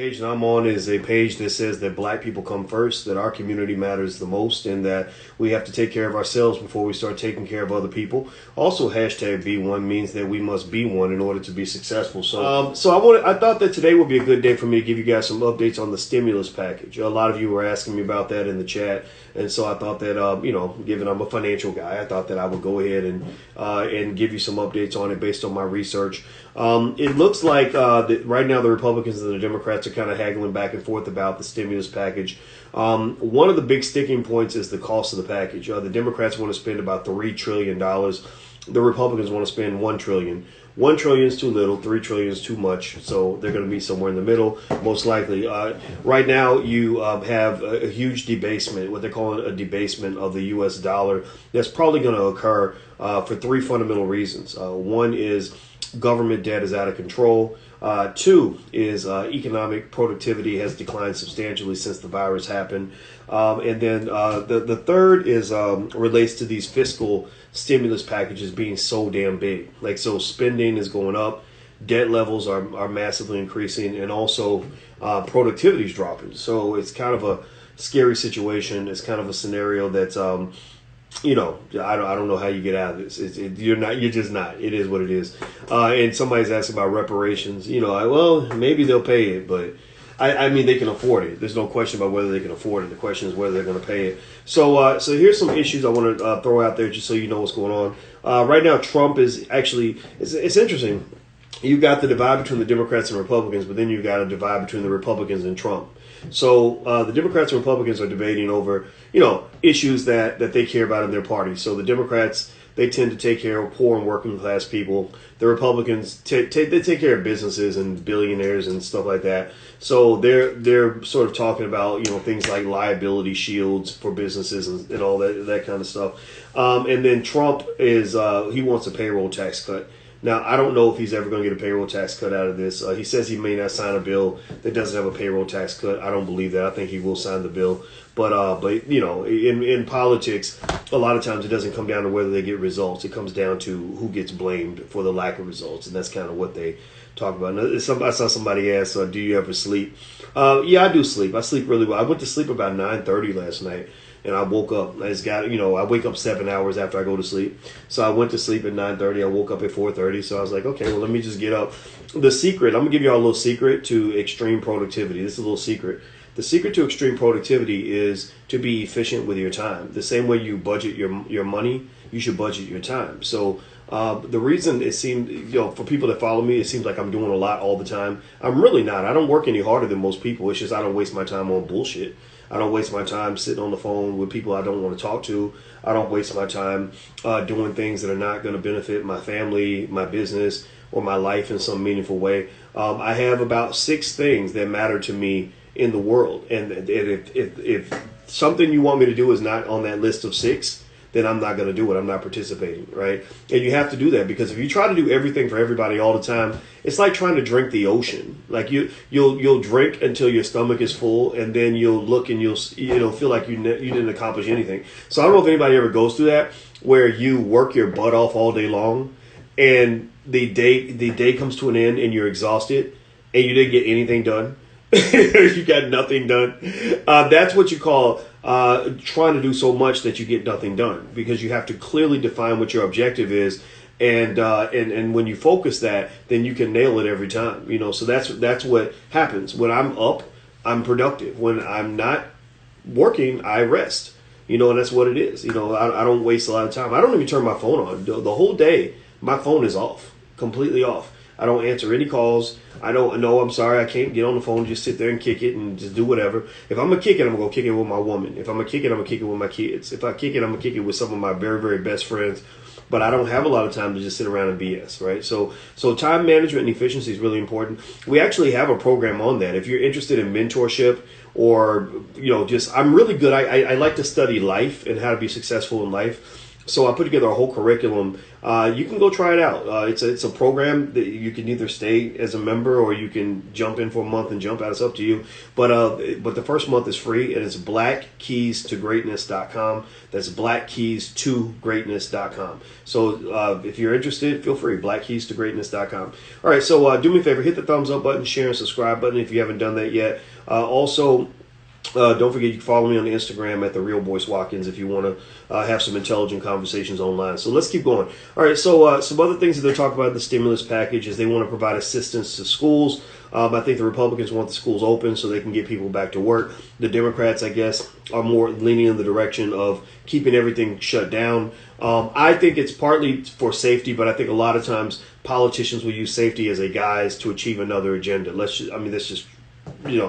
page that I'm on is a page that says that black people come first, that our community matters the most, and that we have to take care of ourselves before we start taking care of other people. Also, hashtag be one means that we must be one in order to be successful. So I thought that today would be a good day for me to give you guys some updates on the stimulus package. A lot of you were asking me about that in the chat, and so I thought that given I'm a financial guy, I thought that I would go ahead and give you some updates on it based on my research. It looks like right now the Republicans and the Democrats are kind of haggling back and forth about the stimulus package. One of the big sticking points is the cost of the package. The Democrats want to spend about $3 trillion. The Republicans want to spend $1 trillion. $1 trillion is too little, $3 trillion is too much, so they're going to be somewhere in the middle, most likely. Right now, you have a huge debasement, what they're calling a debasement of the U.S. dollar. That's probably going to occur for three fundamental reasons. One is government debt is out of control. Two is economic productivity has declined substantially since the virus happened. And then the third is relates to these fiscal stimulus packages being so damn big. Like, so spending is going up, debt levels are massively increasing, and also productivity is dropping. So it's kind of a scary situation. It's kind of a scenario that's I don't know how you get out of this. You're just not. It is what it is. And somebody's asking about reparations. Well, maybe they'll pay it, but I mean, they can afford it. There's no question about whether they can afford it. The question is whether they're going to pay it. So here's some issues I want to throw out there just so you know what's going on. Right now, Trump is actually, it's interesting. You've got the divide between the Democrats and Republicans, but then you've got a divide between the Republicans and Trump. So the Democrats and Republicans are debating over, issues that they care about in their party. So the Democrats, they tend to take care of poor and working class people. The Republicans, they take care of businesses and billionaires and stuff like that. So they're sort of talking about, things like liability shields for businesses and all that kind of stuff. And then Trump is, he wants a payroll tax cut. Now, I don't know if he's ever going to get a payroll tax cut out of this. He says he may not sign a bill that doesn't have a payroll tax cut. I don't believe that. I think he will sign the bill. But in politics, a lot of times it doesn't come down to whether they get results. It comes down to who gets blamed for the lack of results, and that's kind of what they talk about. I saw somebody ask, "Do you ever sleep?" Yeah, I do sleep. I sleep really well. I went to sleep about 9:30 last night. And I woke up. I wake up 7 hours after I go to sleep. So I went to sleep at 9:30. I woke up at 4:30. So I was like, okay, well, let me just get up. The secret, I'm going to give you all a little secret to extreme productivity. This is a little secret. The secret to extreme productivity is to be efficient with your time. The same way you budget your money, you should budget your time. So the reason it seemed, for people that follow me, it seems like I'm doing a lot all the time. I'm really not. I don't work any harder than most people. It's just I don't waste my time on bullshit. I don't waste my time sitting on the phone with people I don't want to talk to. I don't waste my time doing things that are not going to benefit my family, my business, or my life in some meaningful way. I have about 6 things that matter to me in the world. And if something you want me to do is not on that list of 6, then I'm not going to do it. I'm not participating, right? And you have to do that, because if you try to do everything for everybody all the time, it's like trying to drink the ocean. Like you'll drink until your stomach is full, and then you'll look and you'll feel like you didn't accomplish anything. So I don't know if anybody ever goes through that, where you work your butt off all day long, and the day comes to an end, and you're exhausted, and you didn't get anything done. You got nothing done. That's what you call trying to do so much that you get nothing done, because you have to clearly define what your objective is, and when you focus that, then you can nail it every time. So that's what happens. When I'm up, I'm productive. When I'm not working, I rest. And that's what it is. I don't waste a lot of time. I don't even turn my phone on the whole day. My phone is off, completely off. I don't answer any calls. I don't know. I'm sorry. I can't get on the phone. Just sit there and kick it and just do whatever. If I'm going to kick it, I'm going to go kick it with my woman. If I'm going to kick it, I'm going to kick it with my kids. If I kick it, I'm going to kick it with some of my very, very best friends. But I don't have a lot of time to just sit around and BS, right? So time management and efficiency is really important. We actually have a program on that. If you're interested in mentorship, or, I'm really good. I like to study life and how to be successful in life. So I put together a whole curriculum. You can go try it out. It's a program that you can either stay as a member or you can jump in for a month and jump out. It's up to you. But the first month is free, and it's blackkeystogreatness.com. That's blackkeystogreatness.com. So if you're interested, feel free. blackkeystogreatness.com. All right. So do me a favor, hit the thumbs up button, share and subscribe button if you haven't done that yet. Also. Don't forget, you can follow me on Instagram at the real Boyce Watkins if you want to have some intelligent conversations online. So let's keep going. All right, so some other things that they're talking about in the stimulus package is they want to provide assistance to schools. I think the Republicans want the schools open so they can get people back to work. The Democrats, I guess, are more leaning in the direction of keeping everything shut down. I think it's partly for safety, but I think a lot of times politicians will use safety as a guise to achieve another agenda. That's just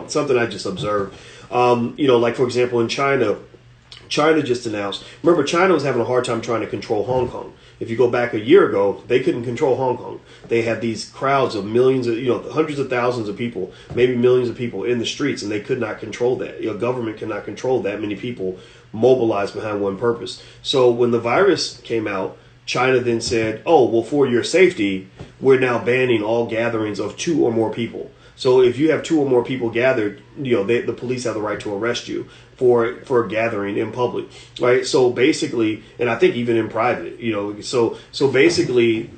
something I just observed. Like, for example, in China just announced, remember, China was having a hard time trying to control Hong Kong. If you go back a year ago, they couldn't control Hong Kong. They had these crowds of millions of, hundreds of thousands of people, maybe millions of people in the streets, and they could not control that. Your government cannot control that many people mobilized behind one purpose. So when the virus came out, China then said, oh, well, for your safety, we're now banning all gatherings of 2 or more people. So if you have 2 or more people gathered, the police have the right to arrest you for gathering in public, right? So basically, and I think even in private, so basically,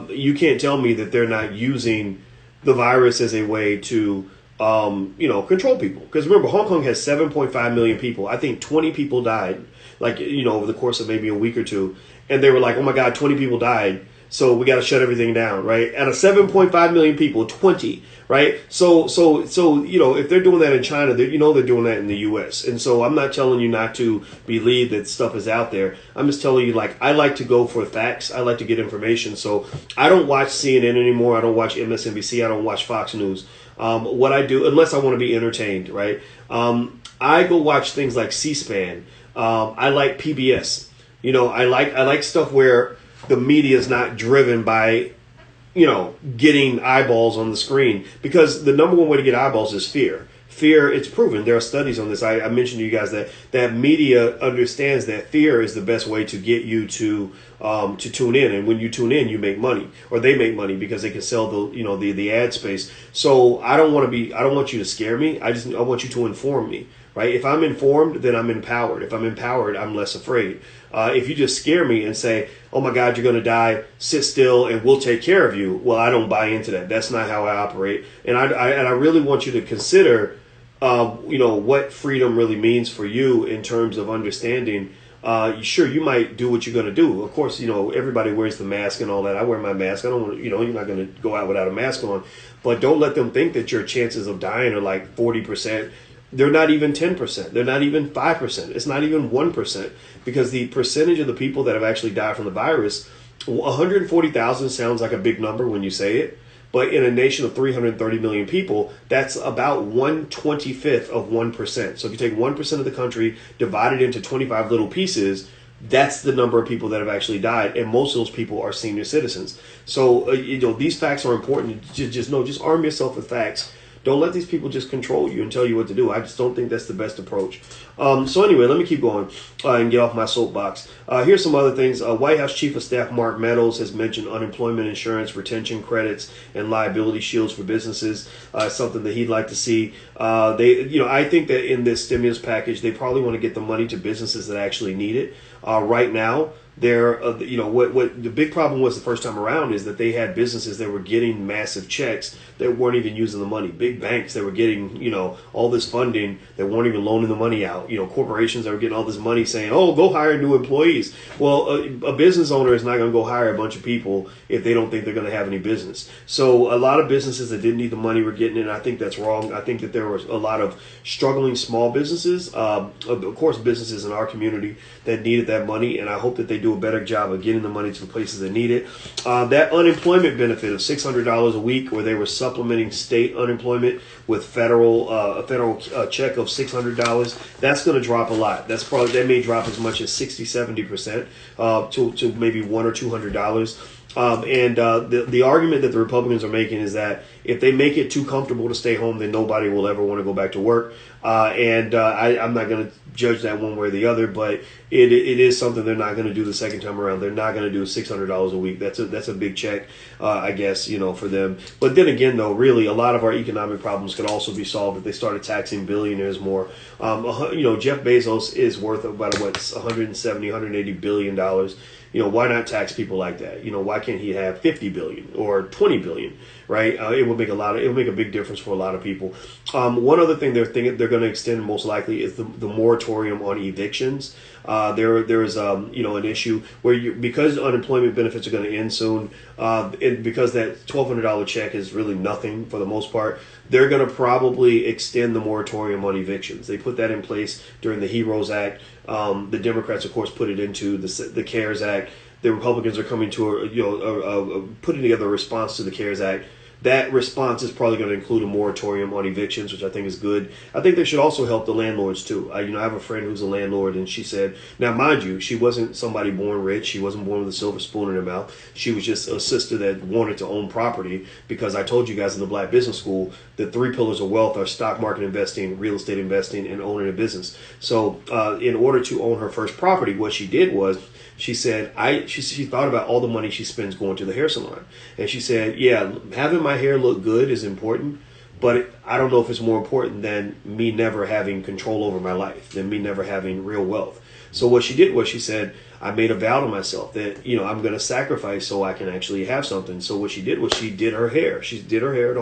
you can't tell me that they're not using the virus as a way to, control people. Because remember, Hong Kong has 7.5 million people. I think 20 people died, over the course of maybe a week or two. And they were like, oh my God, 20 people died. So we got to shut everything down, right? Out of 7.5 million people, 20, right? So if they're doing that in China, they're doing that in the U.S. And so I'm not telling you not to believe that stuff is out there. I'm just telling you, I like to go for facts. I like to get information. So I don't watch CNN anymore. I don't watch MSNBC. I don't watch Fox News. What I do, unless I want to be entertained, right? I go watch things like C-SPAN. I like PBS. I like stuff where the media is not driven by, getting eyeballs on the screen, because the number one way to get eyeballs is fear. Fear, it's proven. There are studies on this. I mentioned to you guys that media understands that fear is the best way to get you to tune in. And when you tune in, you make money, or they make money because they can sell the ad space. So I don't want you to scare me. I want you to inform me. Right? If I'm informed, then I'm empowered. If I'm empowered, I'm less afraid. If you just scare me and say, oh my God, you're going to die, sit still and we'll take care of you. Well, I don't buy into that. That's not how I operate. And I really want you to consider, what freedom really means for you in terms of understanding. Sure, you might do what you're going to do. Of course, everybody wears the mask and all that. I wear my mask. I don't want you're not going to go out without a mask on. But don't let them think that your chances of dying are like 40%. They're not even 10%. They're not even 5%. It's not even 1%, because the percentage of the people that have actually died from the virus, 140,000 sounds like a big number when you say it. But in a nation of 330 million people, that's about 1/25th of 1%. So if you take 1% of the country, divide it into 25 little pieces, that's the number of people that have actually died. And most of those people are senior citizens. So, these facts are important. Just arm yourself with facts. Don't let these people just control you and tell you what to do. I just don't think that's the best approach. So anyway, let me keep going and get off my soapbox. Here's some other things. White House Chief of Staff Mark Meadows has mentioned unemployment insurance, retention credits, and liability shields for businesses. Something that he'd like to see. I think that in this stimulus package, they probably want to get the money to businesses that actually need it. Right now, what the big problem was the first time around is that they had businesses that were getting massive checks that weren't even using the money. Big banks that were getting, all this funding that weren't even loaning the money out. Corporations that were getting all this money saying, oh, go hire new employees. Well, a business owner is not going to go hire a bunch of people if they don't think they're going to have any business. So a lot of businesses that didn't need the money were getting it, and I think that's wrong. I think that there was a lot of struggling small businesses, of course, businesses in our community that needed that money, and I hope that they do a better job of getting the money to the places that need it. That unemployment benefit of $600 a week, where they were supplementing state unemployment with a federal check of $600, that's going to drop a lot. That may drop as much as 60-70% to maybe $100 or $200. The argument that the Republicans are making is that if they make it too comfortable to stay home, then nobody will ever want to go back to work. I'm not going to judge that one way or the other, but it is something they're not going to do the second time around. They're not going to do $600 a week. That's a big check, I guess, for them. But then again, though, really, a lot of our economic problems could also be solved if they started taxing billionaires more. Jeff Bezos is worth about 170, 180 billion dollars. Why not tax people like that? Why can't he have 50 billion or 20 billion, right? It would make a big difference for a lot of people. One other thing they're going to extend most likely is the moratorium on evictions. There is an issue where because unemployment benefits are going to end soon, because that $1,200 check is really nothing for the most part, they're going to probably extend the moratorium on evictions. They put that in place during the HEROES Act. The Democrats, of course, put it into the CARES Act. The Republicans are coming to putting together a response to the CARES Act. That response is probably going to include a moratorium on evictions, which I think is good. I think they should also help the landlords too. I have a friend who's a landlord, and she said, now mind you, she wasn't somebody born rich. She wasn't born with a silver spoon in her mouth. She was just a sister that wanted to own property, because I told you guys in the Black Business School, the 3 pillars of wealth are stock market investing, real estate investing, and owning a business. So in order to own her first property, what she did was, she said, she thought about all the money she spends going to the hair salon. And she said, yeah, having my hair look good is important, but I don't know if it's more important than me never having control over my life, than me never having real wealth. So what she did was, she said, I made a vow to myself that, I'm going to sacrifice so I can actually have something. So what she did was, she did her hair. She did her hair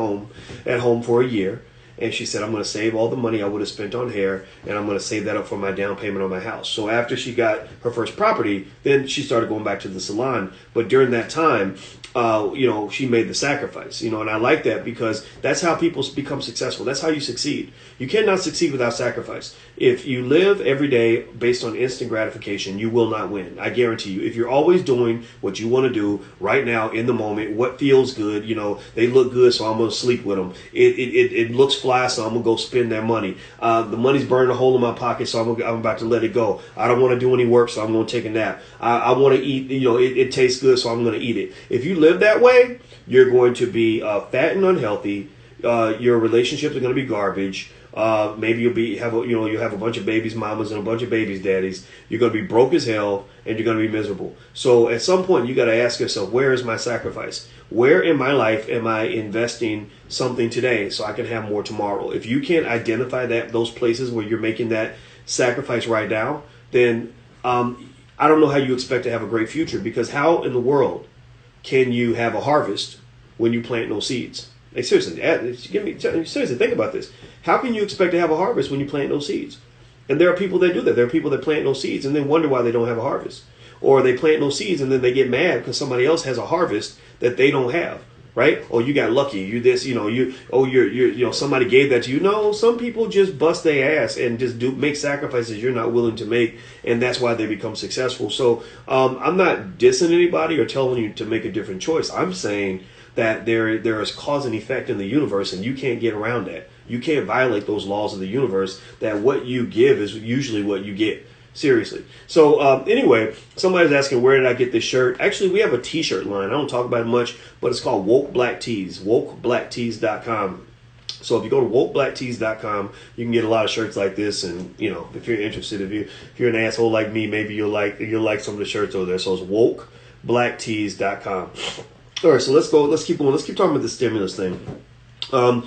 at home for a year. And she said, I'm going to save all the money I would have spent on hair, and I'm going to save that up for my down payment on my house. So after she got her first property, then she started going back to the salon. But during that time, she made the sacrifice, and I like that, because that's how people become successful. That's how you succeed. You cannot succeed without sacrifice. If you live every day based on instant gratification, you will not win. I guarantee you. If you're always doing what you want to do right now in the moment, what feels good, they look good, so I'm going to sleep with them. It looks fly, so I'm going to go spend their money. The money's burning a hole in my pocket, so I'm about to let it go. I don't want to do any work, so I'm going to take a nap. I want to eat, it tastes good, so I'm going to eat it. If you live that way, you're going to be fat and unhealthy. Your relationships are going to be garbage. Maybe you'll have a bunch of babies mamas and a bunch of babies daddies. You're going to be broke as hell, and you're going to be miserable. So at some point, you got to ask yourself, where is my sacrifice? Where in my life am I investing something today so I can have more tomorrow? If you can't identify those places where you're making that sacrifice right now, then I don't know how you expect to have a great future, because how in the world can you have a harvest when you plant no seeds? Like, seriously, seriously, think about this. How can you expect to have a harvest when you plant no seeds? And there are people that do that. There are people that plant no seeds and then wonder why they don't have a harvest. Or they plant no seeds and then they get mad because somebody else has a harvest that they don't have. Right? Oh, you got lucky. You this, somebody gave that to you. No, some people just bust their ass and just make sacrifices you're not willing to make, and that's why they become successful. So I'm not dissing anybody or telling you to make a different choice. I'm saying that there is cause and effect in the universe, and you can't get around that. You can't violate those laws of the universe, that what you give is usually what you get. Seriously. So anyway, somebody's asking, where did I get this shirt? Actually, we have a t-shirt line. I don't talk about it much, but it's called Woke Black Tees, wokeblacktees.com. So if you go to wokeblacktees.com, you can get a lot of shirts like this. And, if you're interested, if you're an asshole like me, maybe you'll like some of the shirts over there. So it's wokeblacktees.com. All right, so let's keep going. Let's keep talking about the stimulus thing. A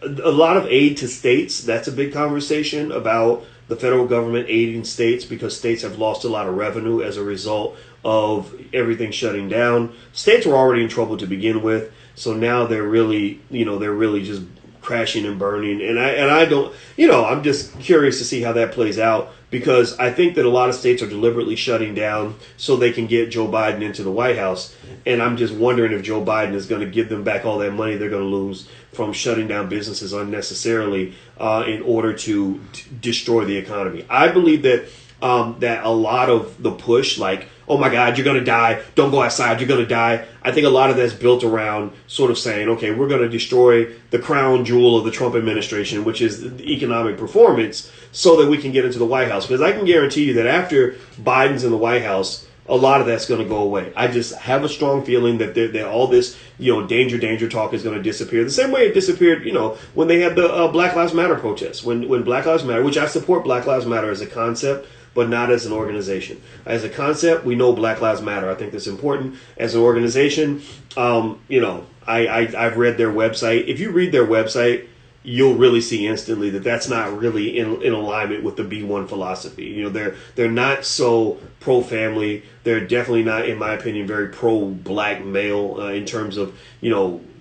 lot of aid to states. That's a big conversation about the federal government aiding states, because states have lost a lot of revenue as a result of everything shutting down. States were already in trouble to begin with, so now they're really just crashing and burning. And I don't, I'm just curious to see how that plays out, because I think that a lot of states are deliberately shutting down so they can get Joe Biden into the White House. And I'm just wondering if Joe Biden is going to give them back all that money they're going to lose from shutting down businesses unnecessarily in order to destroy the economy. I believe that that a lot of the push, like, oh my God, you're going to die, don't go outside, you're going to die. I think a lot of that's built around sort of saying, okay, we're going to destroy the crown jewel of the Trump administration, which is the economic performance, so that we can get into the White House. Because I can guarantee you that after Biden's in the White House, a lot of that's going to go away. I just have a strong feeling that all this, danger talk is going to disappear. The same way it disappeared, when they had the Black Lives Matter protests. When Black Lives Matter, which I support Black Lives Matter as a concept, but not as an organization. As a concept, we know Black Lives Matter. I think that's important. As an organization, I've read their website. If you read their website, you'll really see instantly that that's not really in alignment with the B1 philosophy. They're not so pro-family. They're definitely not, in my opinion, very pro-black male in terms of,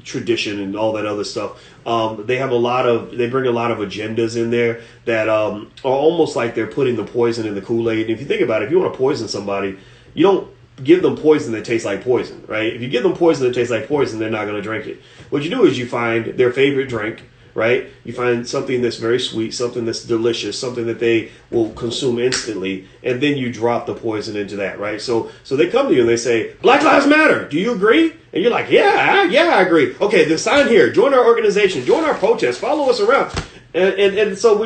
tradition and all that other stuff. They bring a lot of agendas in there that are almost like they're putting the poison in the Kool-Aid. And if you think about it, if you want to poison somebody, you don't give them poison that tastes like poison, right? If you give them poison that tastes like poison, they're not going to drink it. What you do is you find their favorite drink, right? You find something that's very sweet, something that's delicious, something that they will consume instantly, and then you drop the poison into that, right? So they come to you and they say, Black Lives Matter, do you agree? And you're like, yeah, I agree. Okay, then sign here, join our organization, join our protest, follow us around. So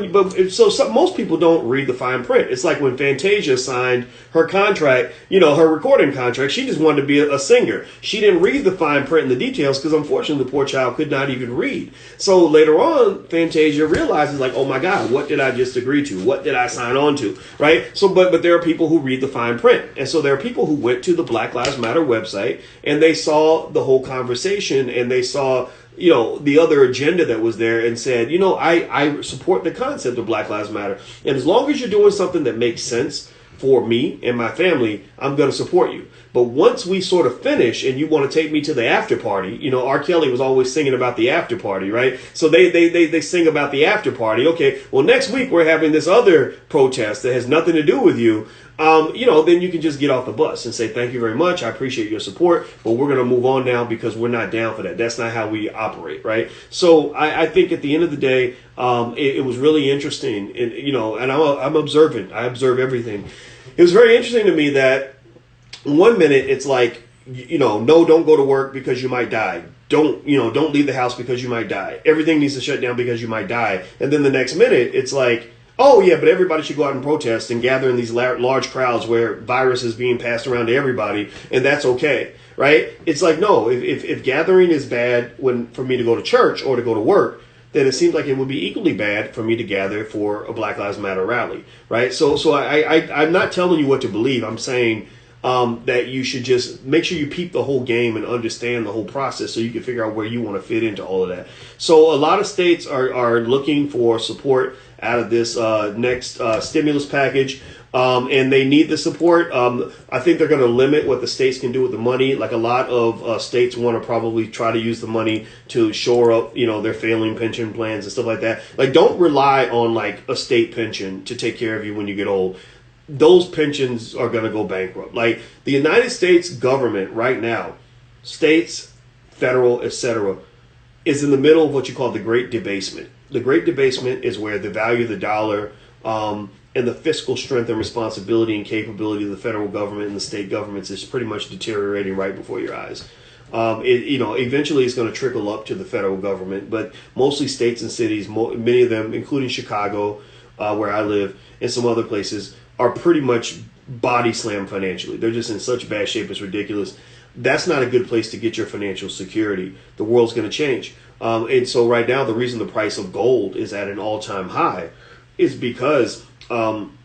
most people don't read the fine print. It's like when Fantasia signed her contract, her recording contract. She just wanted to be a singer. She didn't read the fine print and the details because unfortunately the poor child could not even read. So later on, Fantasia realizes like, oh my God, what did I just agree to? What did I sign on to? Right? So, but there are people who read the fine print. And so there are people who went to the Black Lives Matter website and they saw the whole conversation and they saw the other agenda that was there and said, I support the concept of Black Lives Matter. And as long as you're doing something that makes sense for me and my family, I'm going to support you. But once we sort of finish and you want to take me to the after party, R. Kelly was always singing about the after party, right? So they sing about the after party. Okay, well, next week we're having this other protest that has nothing to do with you. Then you can just get off the bus and say, thank you very much. I appreciate your support, but we're going to move on now because we're not down for that. That's not how we operate, right? So I think at the end of the day, it was really interesting. And I'm observant. I observe everything. It was very interesting to me that 1 minute it's like, no, don't go to work because you might die. Don't leave the house because you might die. Everything needs to shut down because you might die. And then the next minute it's like, oh, yeah, but everybody should go out and protest and gather in these large crowds where virus is being passed around to everybody, and that's okay, right? It's like, no, if gathering is bad for me to go to church or to go to work, then it seems like it would be equally bad for me to gather for a Black Lives Matter rally, right? So I'm not telling you what to believe. I'm saying that you should just make sure you peep the whole game and understand the whole process so you can figure out where you want to fit into all of that. So a lot of states are looking for support out of this next stimulus package, and they need the support. I think they're going to limit what the states can do with the money. Like a lot of states want to probably try to use the money to shore up, their failing pension plans and stuff like that. Like, don't rely on like a state pension to take care of you when you get old. Those pensions are going to go bankrupt. Like the United States government right now, states, federal, etc., is in the middle of what you call the Great Debasement. The Great Debasement is where the value of the dollar and the fiscal strength and responsibility and capability of the federal government and the state governments is pretty much deteriorating right before your eyes. Eventually it's going to trickle up to the federal government, but mostly states and cities, many of them, including Chicago, where I live, and some other places, are pretty much body slammed financially. They're just in such bad shape, it's ridiculous. That's not a good place to get your financial security. The world's going to change. And so right now, the reason the price of gold is at an all-time high is because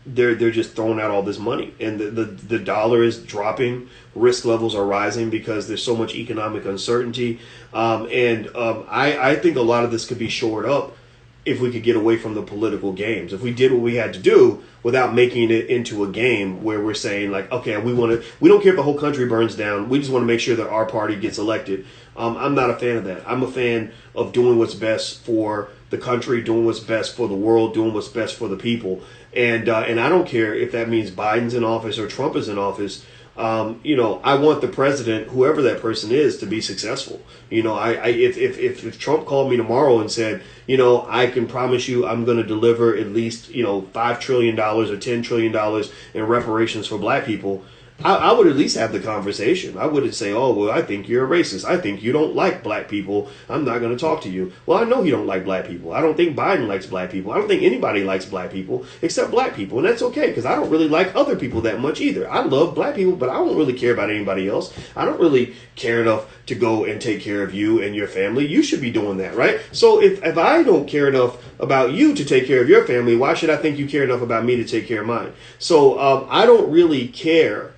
they're just throwing out all this money. And the dollar is dropping. Risk levels are rising because there's so much economic uncertainty. I think a lot of this could be shored up if we could get away from the political games. If we did what we had to do without making it into a game where we're saying like, okay, we don't care if the whole country burns down. We just want to make sure that our party gets elected. I'm not a fan of that. I'm a fan of doing what's best for the country, doing what's best for the world, doing what's best for the people. And I don't care if that means Biden's in office or Trump is in office. I want the president, whoever that person is, to be successful. If Trump called me tomorrow and said, I can promise you I'm going to deliver at least, $5 trillion or $10 trillion in reparations for black people, I would at least have the conversation. I wouldn't say, oh, well, I think you're a racist. I think you don't like black people. I'm not going to talk to you. Well, I know you don't like black people. I don't think Biden likes black people. I don't think anybody likes black people except black people. And that's okay, because I don't really like other people that much either. I love black people, but I don't really care about anybody else. I don't really care enough to go and take care of you and your family. You should be doing that, right? So if I don't care enough about you to take care of your family, why should I think you care enough about me to take care of mine? So I don't really care.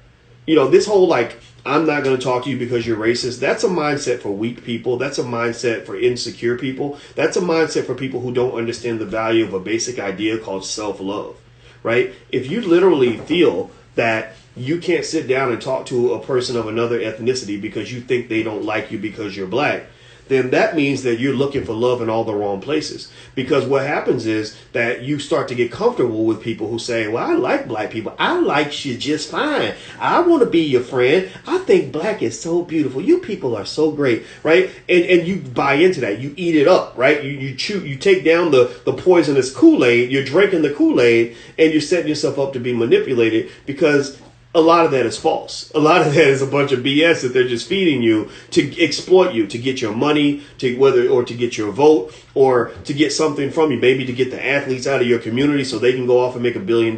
This whole I'm not going to talk to you because you're racist. That's a mindset for weak people. That's a mindset for insecure people. That's a mindset for people who don't understand the value of a basic idea called self-love, right? If you literally feel that you can't sit down and talk to a person of another ethnicity because you think they don't like you because you're black, then that means that you're looking for love in all the wrong places. Because what happens is that you start to get comfortable with people who say, well, I like black people. I like you just fine. I want to be your friend. I think black is so beautiful. You people are so great, right? And you buy into that. You eat it up, right? You take down the poisonous Kool-Aid. You're drinking the Kool-Aid and you're setting yourself up to be manipulated, because a lot of that is false. A lot of that is a bunch of BS that they're just feeding you to exploit you, to get your money, to get your vote, or to get something from you, maybe to get the athletes out of your community so they can go off and make $1 billion,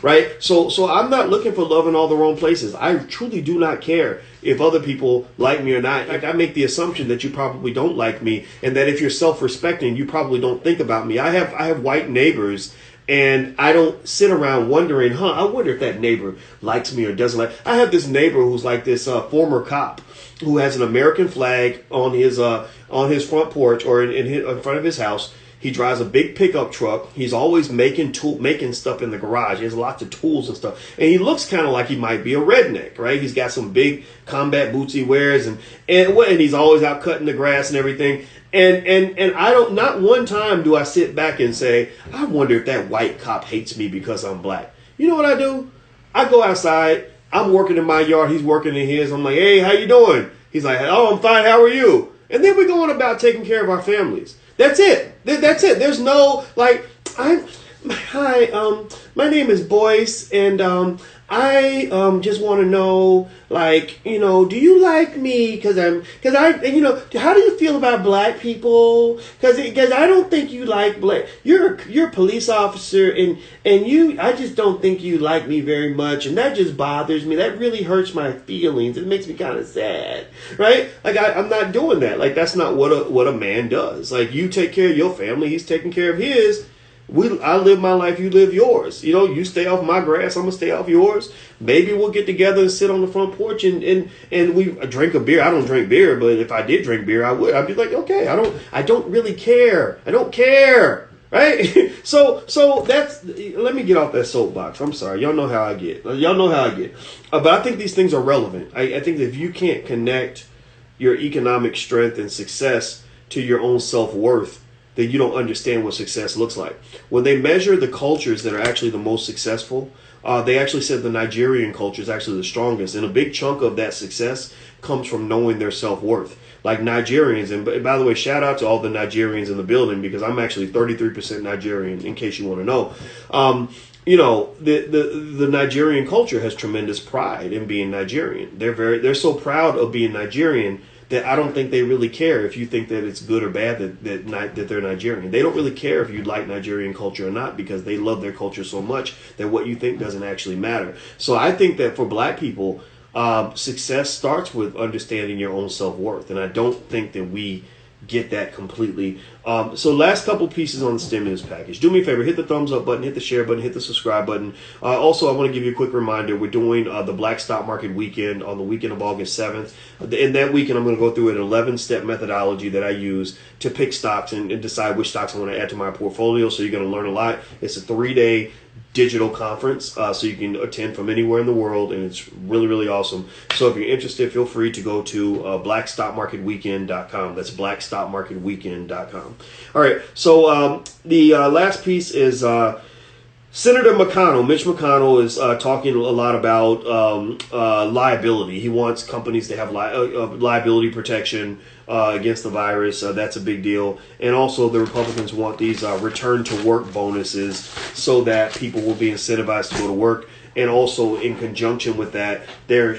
right? So I'm not looking for love in all the wrong places. I truly do not care if other people like me or not. In fact, I make the assumption that you probably don't like me, and that if you're self-respecting, you probably don't think about me. I have white neighbors, and I don't sit around wondering, I wonder if that neighbor likes me or doesn't like. I have this neighbor who's like this former cop who has an American flag on his front porch or in front of his house. He drives a big pickup truck. He's always making stuff in the garage. He has lots of tools and stuff. And he looks kind of like he might be a redneck, right? He's got some big combat boots he wears, and he's always out cutting the grass and everything. And I don't, not one time do I sit back and say, I wonder if that white cop hates me because I'm black. You know what I do? I go outside. I'm working in my yard. He's working in his. I'm like, hey, how you doing? He's like, oh, I'm fine. How are you? And then we go on about taking care of our families. That's it. That's it. There's no hi, my name is Boyce, and I just want to know, do you like me? Because how do you feel about black people? Because I don't think you like black. You're a police officer, and I just don't think you like me very much, and that just bothers me. That really hurts my feelings. It makes me kind of sad, right? I'm not doing that. That's not what a man does. You take care of your family, he's taking care of his. I live my life, you live yours. You stay off my grass, I'm going to stay off yours. Maybe we'll get together and sit on the front porch and we drink a beer. I don't drink beer, but if I did drink beer, I would. I'd be like, okay, I don't really care. I don't care. Right? So let me get off that soapbox. I'm sorry. Y'all know how I get. But I think these things are relevant. I think that if you can't connect your economic strength and success to your own self-worth, then you don't understand what success looks like. When they measure the cultures that are actually the most successful, they actually said the Nigerian culture is actually the strongest. And a big chunk of that success comes from knowing their self-worth. Like Nigerians, and by the way, shout out to all the Nigerians in the building, because I'm actually 33% Nigerian, in case you want to know. The Nigerian culture has tremendous pride in being Nigerian. They're so proud of being Nigerian that I don't think they really care if you think that it's good or bad that they're Nigerian. They don't really care if you like Nigerian culture or not, because they love their culture so much that what you think doesn't actually matter. So I think that for black people, success starts with understanding your own self-worth. And I don't think that we get that completely. So last couple pieces on the stimulus package. Do me a favor, hit the thumbs up button, hit the share button, hit the subscribe button. Also, I want to give you a quick reminder. We're doing the Black Stock Market Weekend on the weekend of August 7th. In that weekend, I'm going to go through an 11-step methodology that I use to pick stocks and decide which stocks I want to add to my portfolio. So you're going to learn a lot. It's a 3-day digital conference, so you can attend from anywhere in the world, and it's really, really awesome. So if you're interested, feel free to go to blackstockmarketweekend.com. That's blackstockmarketweekend.com. All right, so the last piece is Senator McConnell. Mitch McConnell is talking a lot about liability. He wants companies to have liability protection against the virus. That's a big deal. And also the Republicans want these return to work bonuses so that people will be incentivized to go to work. and also in conjunction with that, there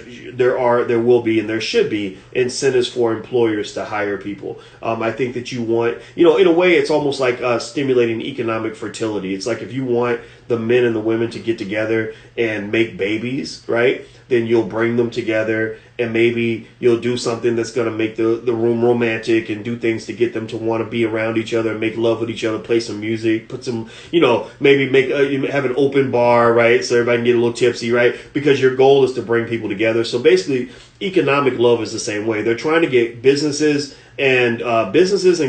will be and there should be incentives for employers to hire people. I think that you want, in a way, it's almost like stimulating economic fertility. It's like if you want the men and the women to get together and make babies, right? Then you'll bring them together and maybe you'll do something that's going to make the room romantic and do things to get them to want to be around each other and make love with each other, play some music, put some, maybe have an open bar, right? So everybody can get a little tipsy, right? Because your goal is to bring people together. So basically, economic love is the same way. They're trying to get businesses and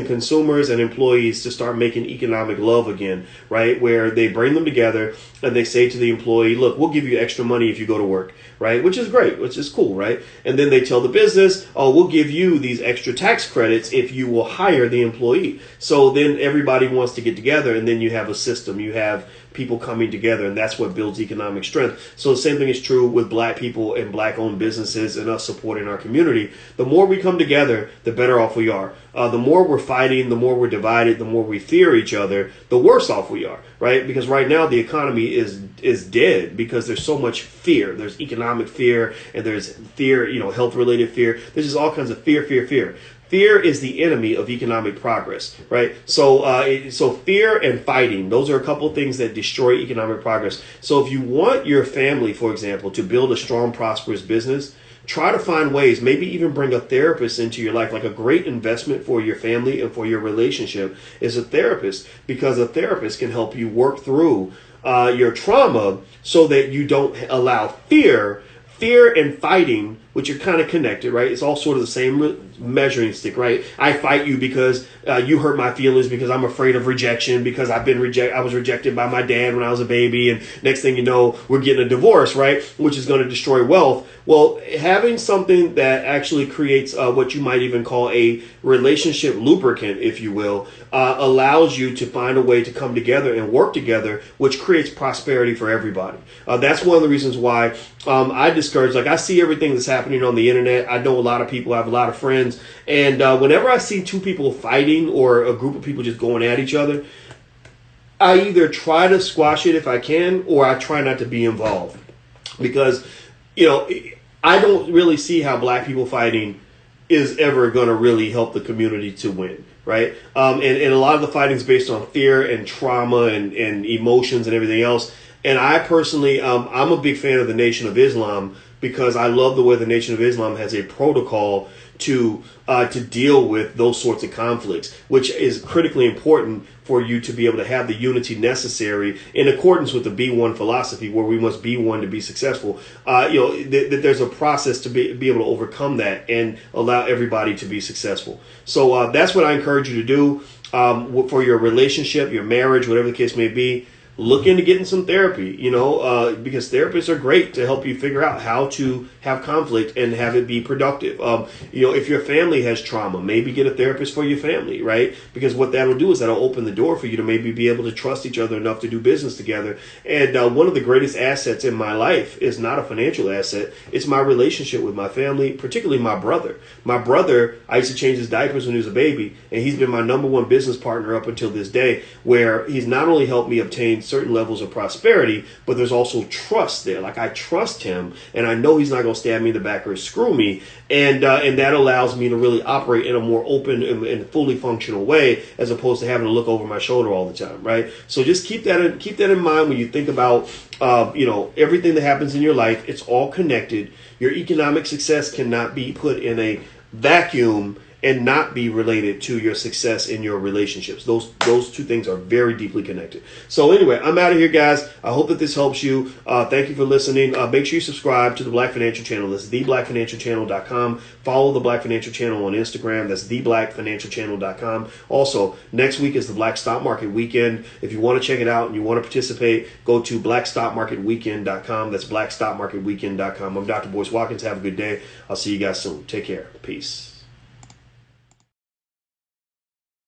consumers and employees to start making economic love again, right? Where they bring them together and they say to the employee, look, we'll give you extra money if you go to work, right? Which is great, which is cool, right? And then they tell the business, oh, we'll give you these extra tax credits if you will hire the employee. So then everybody wants to get together, and then you have a system. You have people coming together, and that's what builds economic strength. So the same thing is true with black people and black-owned businesses and us supporting our community. The more we come together, the better off we are. The more we're fighting, the more we're divided, the more we fear each other, the worse off we are, right? Because right now the economy is dead because there's so much fear. There's economic fear, and there's fear, health-related fear. There's just all kinds of fear. Fear is the enemy of economic progress, right? So fear and fighting, those are a couple of things that destroy economic progress. So if you want your family, for example, to build a strong, prosperous business, try to find ways, maybe even bring a therapist into your life. Like a great investment for your family and for your relationship is a therapist, because a therapist can help you work through your trauma so that you don't allow fear and fighting, which are kind of connected, right? It's all sort of the same measuring stick, right? I fight you because you hurt my feelings, because I'm afraid of rejection, because I was rejected by my dad when I was a baby, and next thing you know, we're getting a divorce, right? Which is going to destroy wealth. Well, having something that actually creates what you might even call a relationship lubricant, if you will, allows you to find a way to come together and work together, which creates prosperity for everybody. That's one of the reasons why I discourage, I see everything that's happening on the internet. I know a lot of people, I have a lot of friends, and whenever I see two people fighting or a group of people just going at each other, I either try to squash it if I can, or I try not to be involved, because I don't really see how black people fighting is ever going to really help the community to win, right? And a lot of the fighting is based on fear and trauma and emotions and everything else. And I personally, I'm a big fan of the Nation of Islam, because I love the way the Nation of Islam has a protocol to deal with those sorts of conflicts, which is critically important for you to be able to have the unity necessary in accordance with the B1 philosophy, where we must be one to be successful. There's a process to be able to overcome that and allow everybody to be successful. So that's what I encourage you to do for your relationship, your marriage, whatever the case may be. Look into getting some therapy, because therapists are great to help you figure out how to have conflict and have it be productive. If your family has trauma, maybe get a therapist for your family, right? Because what that'll do is that'll open the door for you to maybe be able to trust each other enough to do business together. And one of the greatest assets in my life is not a financial asset. It's my relationship with my family, particularly my brother. My brother, I used to change his diapers when he was a baby, and he's been my number one business partner up until this day, where he's not only helped me obtain certain levels of prosperity, but there's also trust there. Like, I trust him, and I know he's not going to stab me in the back or screw me, and that allows me to really operate in a more open and fully functional way, as opposed to having to look over my shoulder all the time, right? So just keep that in mind when you think about everything that happens in your life. It's all connected. Your economic success cannot be put in a vacuum and not be related to your success in your relationships. Those two things are very deeply connected. So anyway, I'm out of here, guys. I hope that this helps you. Thank you for listening. Make sure you subscribe to the Black Financial Channel. That's theblackfinancialchannel.com. Follow the Black Financial Channel on Instagram. That's theblackfinancialchannel.com. Also, next week is the Black Stock Market Weekend. If you want to check it out and you want to participate, go to blackstockmarketweekend.com. That's blackstockmarketweekend.com. I'm Dr. Boyce Watkins. Have a good day. I'll see you guys soon. Take care. Peace.